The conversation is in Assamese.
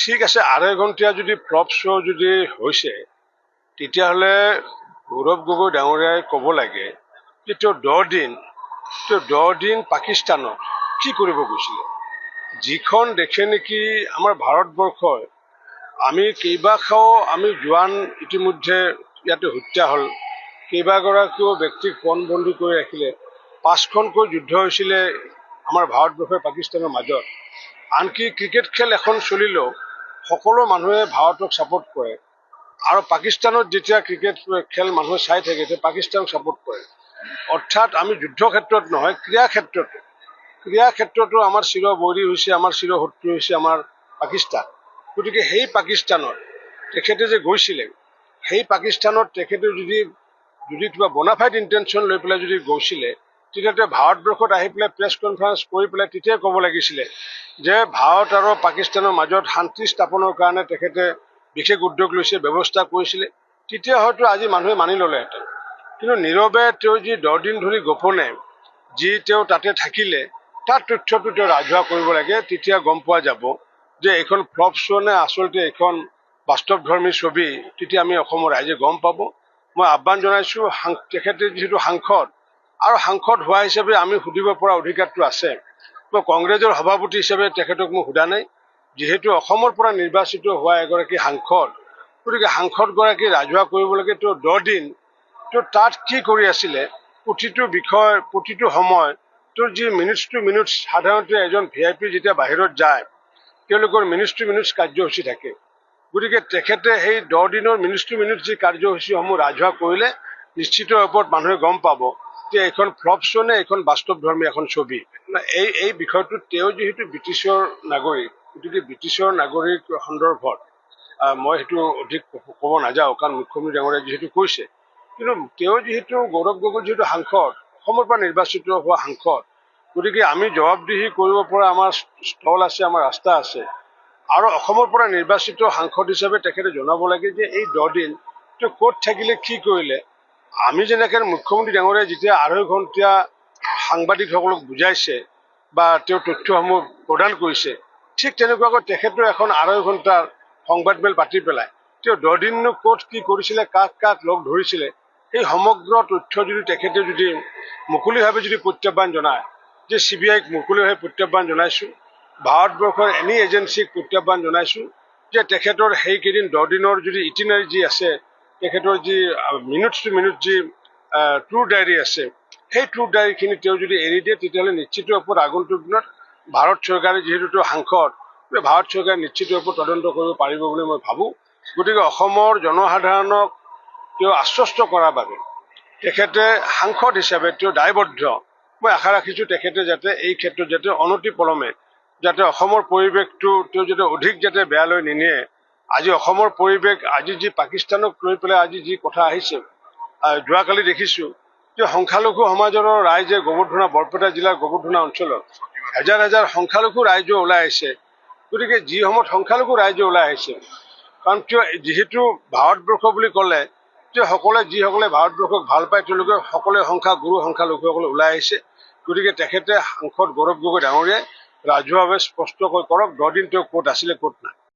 ঠিক আছে, 2.5 ঘণ্টীয়া যদি ফ্লপ শ্ব' যদি হৈছে তেতিয়াহ'লে গৌৰৱ গগৈ ডাঙৰীয়াই ক'ব লাগে যে তেওঁ 10 দিন পাকিস্তানত কি কৰিব গৈছিলে। যিখন দেশে নেকি আমাৰ ভাৰতবৰ্ষৰ আমি আমি জোৱান ইতিমধ্যে ইয়াতে হত্যা হ'ল, কেইবাগৰাকীও ব্যক্তিক পণবন্দী কৰি ৰাখিলে, 5খনকৈ যুদ্ধ হৈছিলে আমাৰ ভাৰতবৰ্ষৰ পাকিস্তানৰ মাজত। আনকি ক্ৰিকেট খেল এখন চলিলেও সকলো মানুহে ভাৰতক ছাপোৰ্ট কৰে, আৰু পাকিস্তানত যেতিয়া ক্ৰিকেট খেল মানুহে চাই থাকে তেতিয়া পাকিস্তানক ছাপোৰ্ট কৰে। অৰ্থাৎ আমি যুদ্ধ ক্ষেত্ৰত নহয়, ক্ৰীড়া ক্ষেত্ৰতো আমাৰ চিৰ বৈৰী হৈছে, আমাৰ চিৰ শত্ৰু হৈছে আমাৰ পাকিস্তান। গতিকে সেই পাকিস্তানত তেখেতে যে গৈছিলে, সেই পাকিস্তানত তেখেতে যদি কিবা বনাফাইড ইণ্টেনশ্যন লৈ পেলাই যদি গৈছিলে, তেতিয়াতে ভাৰতবৰ্ষত আহি পেলাই প্ৰেছ কনফাৰেন্স কৰি পেলাই তেতিয়াই ক'ব লাগিছিলে যে ভাৰত আৰু পাকিস্তানৰ মাজত শান্তি স্থাপনৰ কাৰণে তেখেতে বিশেষ উদ্যোগ লৈছে, ব্যৱস্থা কৰিছিলে, তেতিয়া হয়তো আজি মানুহে মানি ল'লেহেঁতেন। কিন্তু নীৰৱে তেওঁ যি 10 দিন ধৰি গোপনে যি তেওঁ তাতে থাকিলে, তাৰ তথ্যটো তেওঁ ৰাজহুৱা কৰিব লাগে। তেতিয়া গম পোৱা যাব যে এইখন ফ্লপ শ্ব' নে আচলতে এইখন বাস্তৱধৰ্মী ছবি। তেতিয়া আমি অসমৰ ৰাইজে গম পাব। মই আহ্বান জনাইছোঁ, তেখেতে যিহেতু সাংসদ, আৰু সাংসদ হোৱা হিচাপে আমি সুধিব পৰা অধিকাৰটো আছে। মই কংগ্ৰেছৰ সভাপতি হিচাপে তেখেতক মই সোধা নাই। যিহেতু অসমৰ পৰা নিৰ্বাচিত হোৱা এগৰাকী সাংসদ, গতিকে সাংসদগৰাকী ৰাজহুৱা কৰিব লাগে তেওঁ 10 দিন তেওঁ তাত কি কৰি আছিলে, প্ৰতিটো বিষয় প্ৰতিটো সময় তেওঁৰ যি মিনিটছ টু মিনিটছ। সাধাৰণতে এজন VIP যেতিয়া বাহিৰত যায় তেওঁলোকৰ মিনিটছ টু মিনিটছ কাৰ্যসূচী থাকে। গতিকে তেখেতে সেই 10 দিনৰ মিনিটছ টু মিনিটছ যি কাৰ্যসূচীসমূহ ৰাজহুৱা কৰিলে নিশ্চিত ওপৰত মানুহে গম পাব যে এইখন ফ্লপ শ্ব' নে এইখন বাস্তৱধৰ্মী এখন ছবি। এই বিষয়টোত তেওঁ যিহেতু ব্ৰিটিছৰ নাগৰিক, গতিকে ব্ৰিটিছৰ নাগৰিক সন্দৰ্ভত মই সেইটো অধিক ক'ব নাযাওঁ, কাৰণ মুখ্যমন্ত্ৰী ডাঙৰীয়াই যিহেতু কৈছে। কিন্তু তেওঁ যিহেতু গৌৰৱ গগৈ যিহেতু সাংসদ, অসমৰ পৰা নিৰ্বাচিত হোৱা সাংসদ, গতিকে আমি জবাবদিহি কৰিব পৰা আমাৰ স্থল আছে, আমাৰ ৰাস্তা আছে। আৰু অসমৰ পৰা নিৰ্বাচিত সাংসদ হিচাপে তেখেতে জনাব লাগে যে এই 10 দিন তেওঁ ক'ত থাকিলে, কি কৰিলে। আমি যেনেকৈ মুখ্যমন্ত্ৰী ডাঙৰীয়াই যেতিয়া 2.5 ঘণ্টীয়া সাংবাদিকসকলক বুজাইছে বা তেওঁ তথ্যসমূহ প্ৰদান কৰিছে, ঠিক তেনেকুৱাকৈ তেখেতেও এখন 2.5 ঘণ্টাৰ সংবাদমেল পাতি পেলাই তেওঁ 10 দিননো ক'ত কি কৰিছিলে, কাক লগ ধৰিছিলে, সেই সমগ্ৰ তথ্য যদি তেখেতে যদি মুকলিভাৱে যদি প্ৰত্যাহ্বান জনায়, যে CBIক মুকলিভাৱে প্ৰত্যাহ্বান জনাইছোঁ, ভাৰতবৰ্ষৰ এনি এজেঞ্চিক প্ৰত্যাহ্বান জনাইছোঁ যে তেখেতৰ সেইকেইদিন 10 দিনৰ যদি ইটিনাৰী যি আছে, তেখেতৰ যি মিনিটছ টু মিনিট যি ট্ৰু ডায়েৰী আছে, সেই ট্ৰু ডায়েৰীখিনি তেওঁ যদি এৰি দিয়ে তেতিয়াহ'লে নিশ্চিত ওপৰত আগন্তুক দিনত ভাৰত চৰকাৰে যিহেতু তেওঁ সাংসদ, ভাৰত চৰকাৰে নিশ্চিত ওপৰত তদন্ত কৰিব পাৰিব বুলি মই ভাবোঁ। গতিকে অসমৰ জনসাধাৰণক তেওঁ আশ্বস্ত কৰাৰ বাবে তেখেতে সাংসদ হিচাপে তেওঁ দায়বদ্ধ। মই আশা ৰাখিছোঁ তেখেতে যাতে এই ক্ষেত্ৰত যাতে অনতিপলমে যাতে অসমৰ পৰিৱেশটো তেওঁ যাতে অধিক যাতে বেয়ালৈ নিনিয়ে। আজি অসমৰ পৰিৱেশ, আজি যি পাকিস্তানক লৈ পেলাই আজি যি কথা আহিছে, যোৱাকালি দেখিছোঁ যে সংখ্যালঘু সমাজৰ ৰাইজে বৰপেটা জিলাৰ গোবৰ্ধনা অঞ্চলত হাজাৰ হাজাৰ সংখ্যালঘু ৰাইজে ওলাই আহিছে। গতিকে যি সময়ত সংখ্যালঘু ৰাইজে ওলাই আহিছে, কাৰণ কিয়, যিহেতু ভাৰতবৰ্ষ বুলি ক'লে যে যিসকলে ভাৰতবৰ্ষক ভাল পায় তেওঁলোকে সকলোৱে সংখ্যালঘুসকলে ওলাই আহিছে। গতিকে তেখেতে সাংসদ গৌৰৱ গগৈ ডাঙৰীয়াই ৰাজহুৱাভাৱে স্পষ্টকৈ কৰক 10 দিন তেওঁ ক'ত আছিলে, ক'ত নাই।